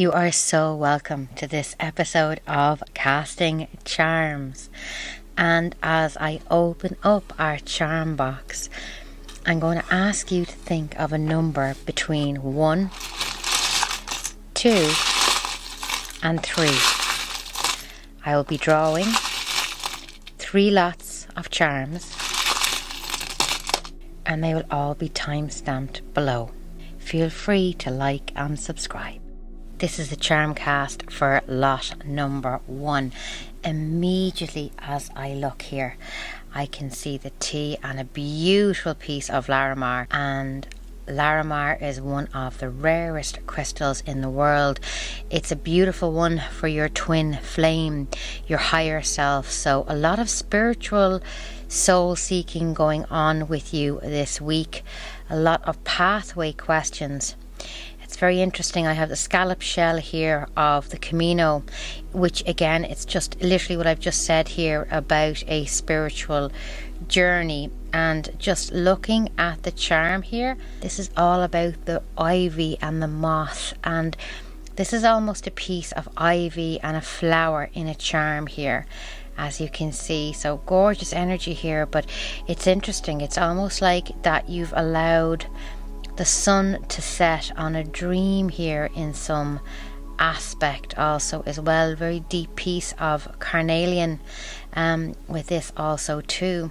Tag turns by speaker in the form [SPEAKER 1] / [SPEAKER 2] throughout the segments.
[SPEAKER 1] You are so welcome to this episode of Casting Charms. And as I open up our charm box, I'm going to ask you to think of a number between 1, 2, and 3. I will be drawing 3 lots of charms, and they will all be time-stamped below. Feel free to like and subscribe. This is the charm cast for lot number 1. Immediately as I look here, I can see the T and a beautiful piece of Larimar, and Larimar is one of the rarest crystals in the world. It's a beautiful one for your twin flame, your higher self. So a lot of spiritual soul seeking going on with you this week. A lot of pathway questions. It's very interesting. I have the scallop shell here of the Camino, which again, it's just literally what I've just said here about a spiritual journey. And just looking at the charm here, this is all about the ivy and the moth, and this is almost a piece of ivy and a flower in a charm here, as you can see. So gorgeous energy here, but it's interesting. It's almost like that you've allowed the sun to set on a dream here in some aspect also as well. Very deep piece of carnelian with this also too.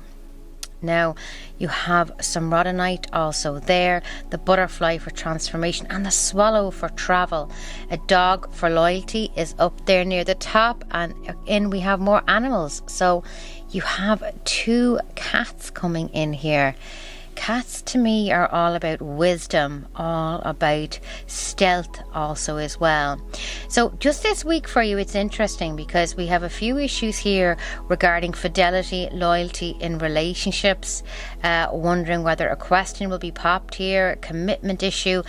[SPEAKER 1] Now you have some rhodonite also there, the butterfly for transformation, and the swallow for travel. A dog for loyalty is up there near the top, and in we have more animals. So you have 2 cats coming in here. Cats to me are all about wisdom, all about stealth also as well. So just this week for you, it's interesting because we have a few issues here regarding fidelity, loyalty in relationships, wondering whether a question will be popped here, a commitment issue.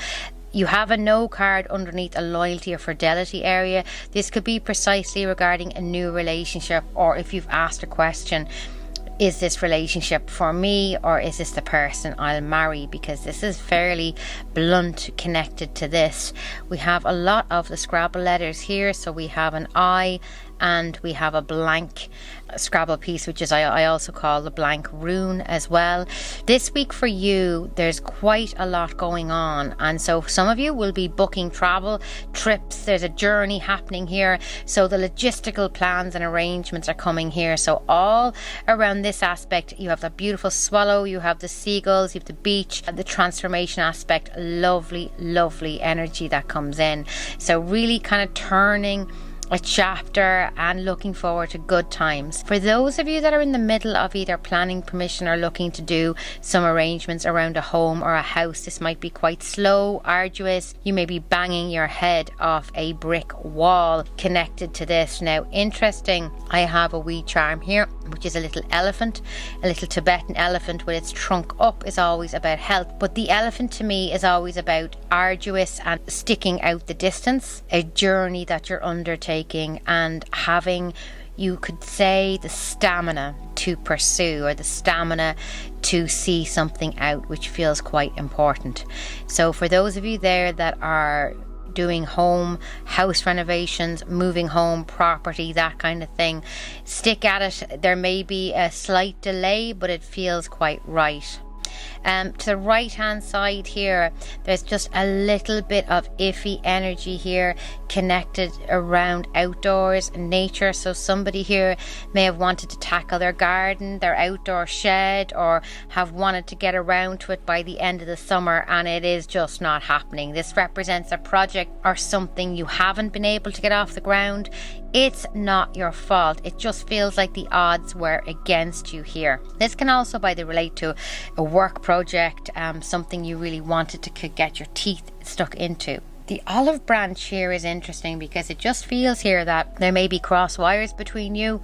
[SPEAKER 1] You have a no card underneath a loyalty or fidelity area. This could be precisely regarding a new relationship, or if you've asked a question, is this relationship for me, or is this the person I'll marry? Because this is fairly blunt connected to this. We have a lot of the Scrabble letters here. So we have an I, and we have a blank Scrabble piece, which is I also call the blank rune as well. This week for you, there's quite a lot going on, and so some of you will be booking travel trips. There's a journey happening here, so the logistical plans and arrangements are coming here. So all around this aspect, you have the beautiful swallow, you have the seagulls, you have the beach, the transformation aspect. Lovely energy that comes in. So really kind of turning a chapter and looking forward to good times. For those of you that are in the middle of either planning permission or looking to do some arrangements around a home or a house, this might be quite slow, arduous. You may be banging your head off a brick wall connected to this. Now, interesting, I have a wee charm here, which is a little elephant, a little Tibetan elephant with its trunk up, is always about health. But the elephant to me is always about arduous and sticking out the distance, a journey that you're undertaking, and having, you could say, the stamina to pursue, or the stamina to see something out, which feels quite important. So for those of you there that are doing house renovations, moving home, property, that kind of thing, stick at it. There may be a slight delay, but it feels quite right. To the right hand side here, there's just a little bit of iffy energy here connected around outdoors and nature. So somebody here may have wanted to tackle their garden, their outdoor shed, or have wanted to get around to it by the end of the summer, and it is just not happening. This represents a project or something you haven't been able to get off the ground. It's not your fault. It just feels like the odds were against you here. This can also relate to a work project, something you really wanted to get your teeth stuck into. The olive branch here is interesting because it just feels here that there may be cross wires between you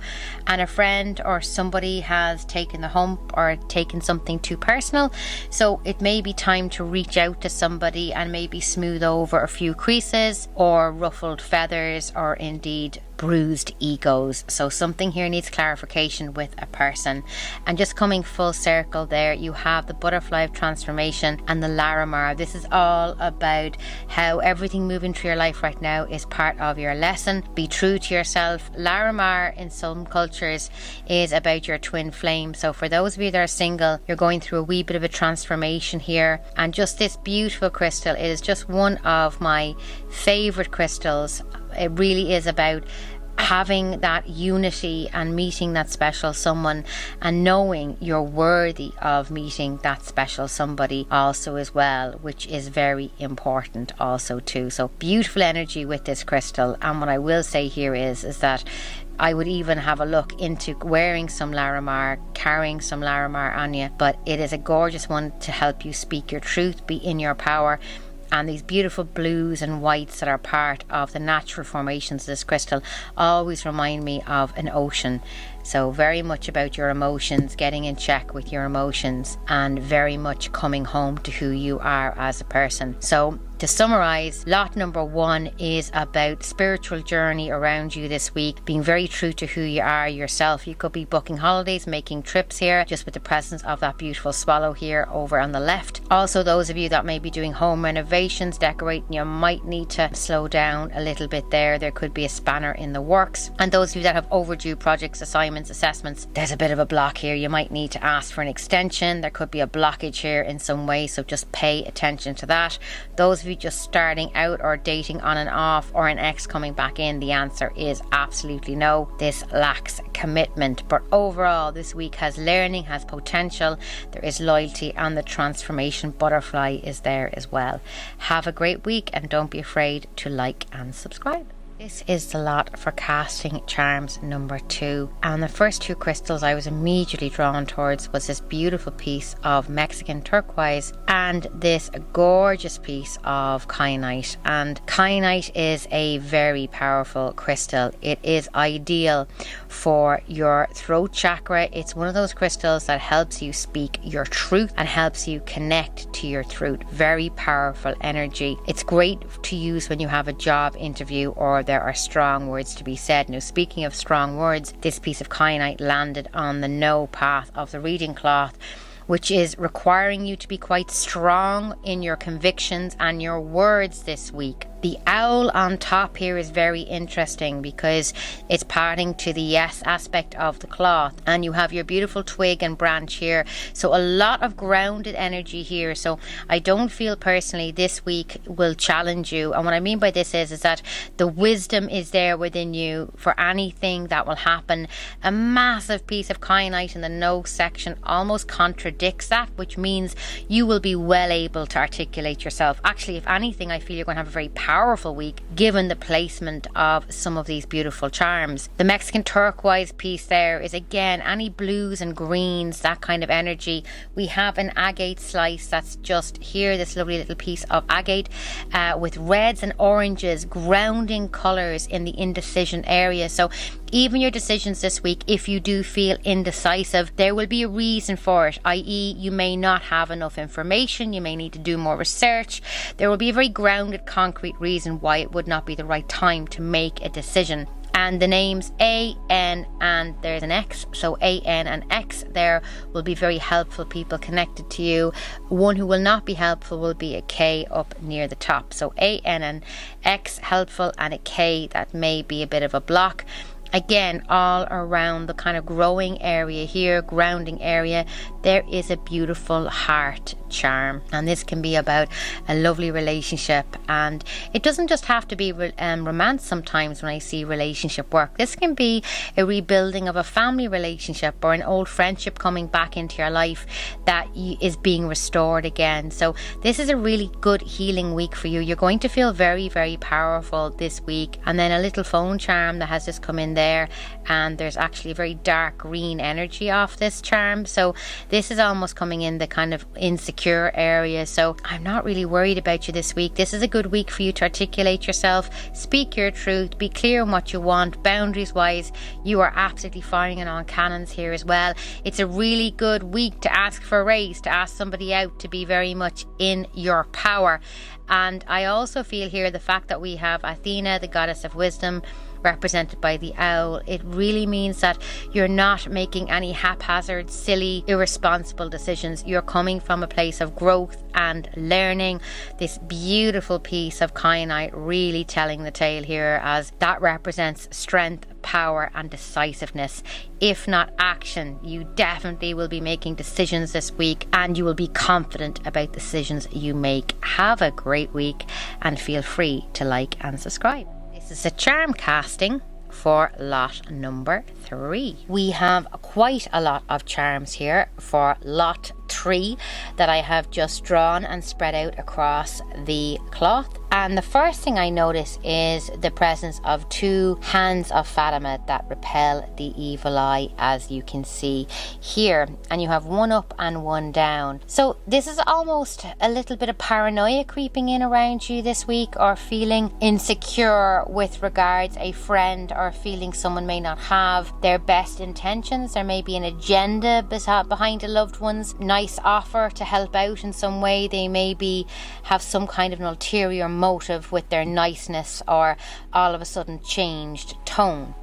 [SPEAKER 1] and a friend, or somebody has taken the hump or taken something too personal. So it may be time to reach out to somebody and maybe smooth over a few creases or ruffled feathers, or indeed bruised egos. So something here needs clarification with a person. And just coming full circle there, you have the butterfly of transformation and the Larimar. This is all about how everything moving through your life right now is part of your lesson. Be true to yourself. Larimar in some cultures is about your twin flame. So for those of you that are single, you're going through a wee bit of a transformation here. And just this beautiful crystal, it is just one of my favorite crystals. It really is about having that unity and meeting that special someone, and knowing you're worthy of meeting that special somebody also as well, which is very important also too. So beautiful energy with this crystal. And what I will say here is that I would even have a look into wearing some Larimar, carrying some Larimar on you, but it is a gorgeous one to help you speak your truth, be in your power. And these beautiful blues and whites that are part of the natural formations of this crystal always remind me of an ocean. So very much about your emotions, getting in check with your emotions, and very much coming home to who you are as a person. So to summarize, lot number 1 is about spiritual journey around you this week, being very true to who you are yourself. You could be booking holidays, making trips here, just with the presence of that beautiful swallow here over on the left. Also, those of you that may be doing home renovations, decorating, you might need to slow down a little bit there. There could be a spanner in the works. And those of you that have overdue projects, assignments, assessments, there's a bit of a block here. You might need to ask for an extension. There could be a blockage here in some way, so just pay attention to that. Those of you just starting out or dating on and off, or an ex coming back in, the answer is absolutely no. This lacks commitment. But overall, this week has learning, has potential, there is loyalty, and the transformation butterfly is there as well. Have a great week, and don't be afraid to like and subscribe. This is the lot for casting charms number 2, and the first 2 crystals I was immediately drawn towards was this beautiful piece of Mexican turquoise and this gorgeous piece of kyanite. And kyanite is a very powerful crystal. It is ideal for your throat chakra. It's one of those crystals that helps you speak your truth and helps you connect to your truth. Very powerful energy. It's great to use when you have a job interview or there are strong words to be said. Now, speaking of strong words, this piece of kyanite landed on the no path of the reading cloth, which is requiring you to be quite strong in your convictions and your words this week. The owl on top here is very interesting because it's parting to the yes aspect of the cloth, and you have your beautiful twig and branch here. So a lot of grounded energy here. So I don't feel personally this week will challenge you. And what I mean by this is that the wisdom is there within you for anything that will happen. A massive piece of kyanite in the no section almost contradicts that, which means you will be well able to articulate yourself. Actually, if anything, I feel you're going to have a very powerful week given the placement of some of these beautiful charms. The Mexican turquoise piece there is again any blues and greens, that kind of energy. We have an agate slice that's just here, this lovely little piece of agate with reds and oranges, grounding colours in the indecision area. So even your decisions this week, if you do feel indecisive, there will be a reason for it, i.e. you may not have enough information, you may need to do more research. There will be a very grounded, concrete reason why it would not be the right time to make a decision. And the names A, N, and there's an X. So A, N, and X there will be very helpful people connected to you. One who will not be helpful will be a K up near the top. So A, N, and X helpful, and a K that may be a bit of a block. Again, all around the kind of growing area here, grounding area, there is a beautiful heart charm, and this can be about a lovely relationship. And it doesn't just have to be romance. Sometimes when I see relationship work, this can be a rebuilding of a family relationship or an old friendship coming back into your life that is being restored again. So this is a really good healing week for you. You're going to feel very, very powerful this week. And then a little phone charm that has just come in there, and there's actually a very dark green energy off this charm. So this is almost coming in the kind of insecure area. So I'm not really worried about you this week. This is a good week for you to articulate yourself, speak your truth, be clear on what you want. Boundaries wise, you are absolutely firing on cannons here as well. It's a really good week to ask for a raise, to ask somebody out, to be very much in your power. And I also feel here the fact that we have Athena, the goddess of wisdom, represented by the owl, it really means that you're not making any haphazard, silly, irresponsible decisions. You're coming from a place of growth and learning. This beautiful piece of kyanite really telling the tale here, as that represents strength, power and decisiveness. If not action, you definitely will be making decisions this week, and you will be confident about the decisions you make. Have a great week and feel free to like and subscribe. This is a charm casting for lot number 3. We have quite a lot of charms here for lot 3 that I have just drawn and spread out across the cloth. And the first thing I notice is the presence of 2 hands of Fatima that repel the evil eye, as you can see here. And you have one up and one down. So this is almost a little bit of paranoia creeping in around you this week, or feeling insecure with regards a friend, or feeling someone may not have their best intentions. There may be an agenda behind a loved one's nice offer to help out in some way. They maybe have some kind of an ulterior motive with their niceness, or all of a sudden changed tone.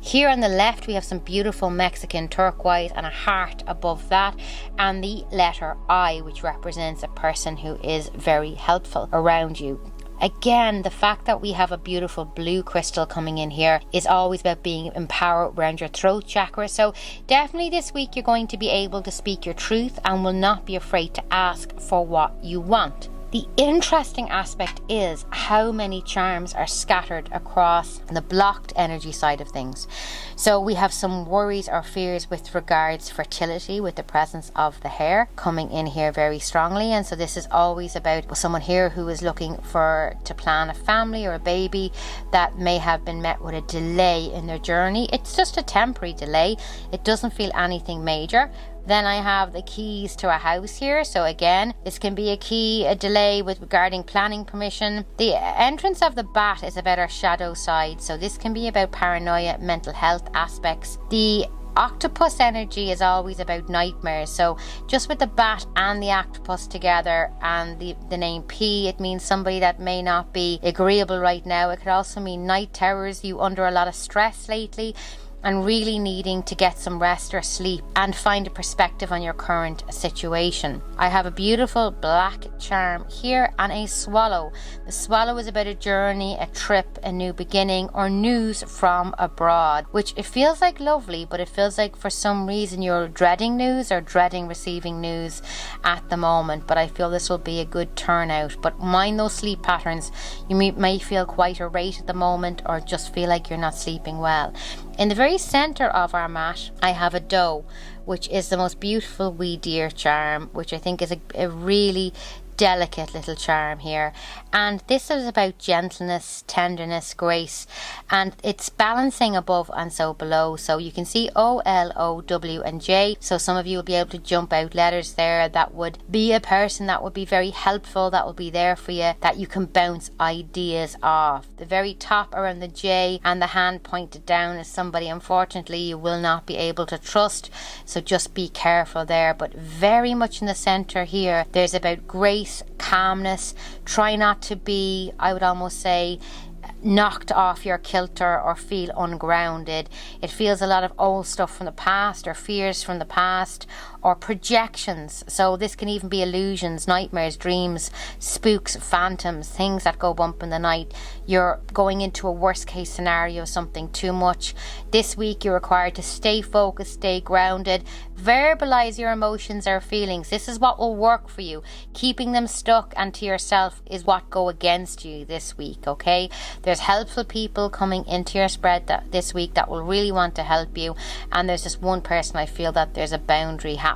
[SPEAKER 1] Here on the left we have some beautiful Mexican turquoise and a heart above that, and the letter I, which represents a person who is very helpful around you. Again, the fact that we have a beautiful blue crystal coming in here is always about being empowered around your throat chakra. So definitely this week you're going to be able to speak your truth and will not be afraid to ask for what you want. The interesting aspect is how many charms are scattered across the blocked energy side of things. So we have some worries or fears with regards fertility, with the presence of the hair coming in here very strongly. And so this is always about someone here who is looking to plan a family or a baby that may have been met with a delay in their journey. It's just a temporary delay. It doesn't feel anything major. Then I have the keys to a house here. So again, this can be a delay with regarding planning permission. The entrance of the bat is about our shadow side. So this can be about paranoia, mental health aspects. The octopus energy is always about nightmares. So just with the bat and the octopus together, and the name P, it means somebody that may not be agreeable right now. It could also mean night terrors, you under a lot of stress lately, and really needing to get some rest or sleep and find a perspective on your current situation. I have a beautiful black charm here and a swallow. The swallow is about a journey, a trip, a new beginning, or news from abroad, which it feels like lovely, but it feels like for some reason you're dreading news or dreading receiving news at the moment. But I feel this will be a good turnout. But mind those sleep patterns. You may feel quite irate at the moment, or just feel like you're not sleeping well. In the very center of our mat, I have a doe, which is the most beautiful wee deer charm, which I think is a really delicate little charm here. And this is about gentleness, tenderness, grace, and it's balancing above and so below. So you can see O, L, O, W and J. So some of you will be able to jump out letters there that would be a person that would be very helpful, that will be there for you, that you can bounce ideas off. The very top around the J and the hand pointed down is somebody unfortunately you will not be able to trust, so just be careful there. But very much in the center here, there's about grace, calmness. Try not to be, I would almost say, knocked off your kilter or feel ungrounded. It feels a lot of old stuff from the past, or fears from the past, or projections. So this can even be illusions, nightmares, dreams, spooks, phantoms, things that go bump in the night. You're going into a worst case scenario, something too much. This week you're required to stay focused, stay grounded, verbalize your emotions or feelings. This is what will work for you. Keeping them stuck and to yourself is what go against you this week, okay? There's helpful people coming into your spread this week that will really want to help you, and there's just one person I feel that there's a boundary happening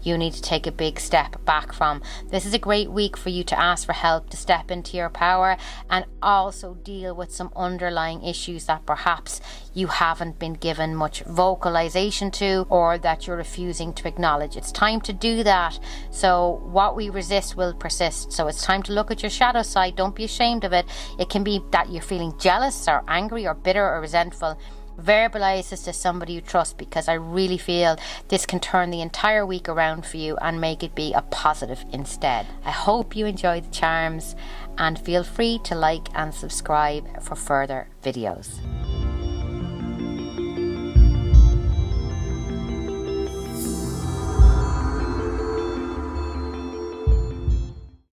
[SPEAKER 1] you need to take a big step back from. This is a great week for you to ask for help, to step into your power, and also deal with some underlying issues that perhaps you haven't been given much vocalization to, or that you're refusing to acknowledge. It's time to do that. So what we resist will persist. So it's time to look at your shadow side. Don't be ashamed of it. It can be that you're feeling jealous or angry or bitter or resentful. Verbalize this to somebody you trust, because I really feel this can turn the entire week around for you and make it be a positive instead. I hope you enjoy the charms, and feel free to like and subscribe for further videos.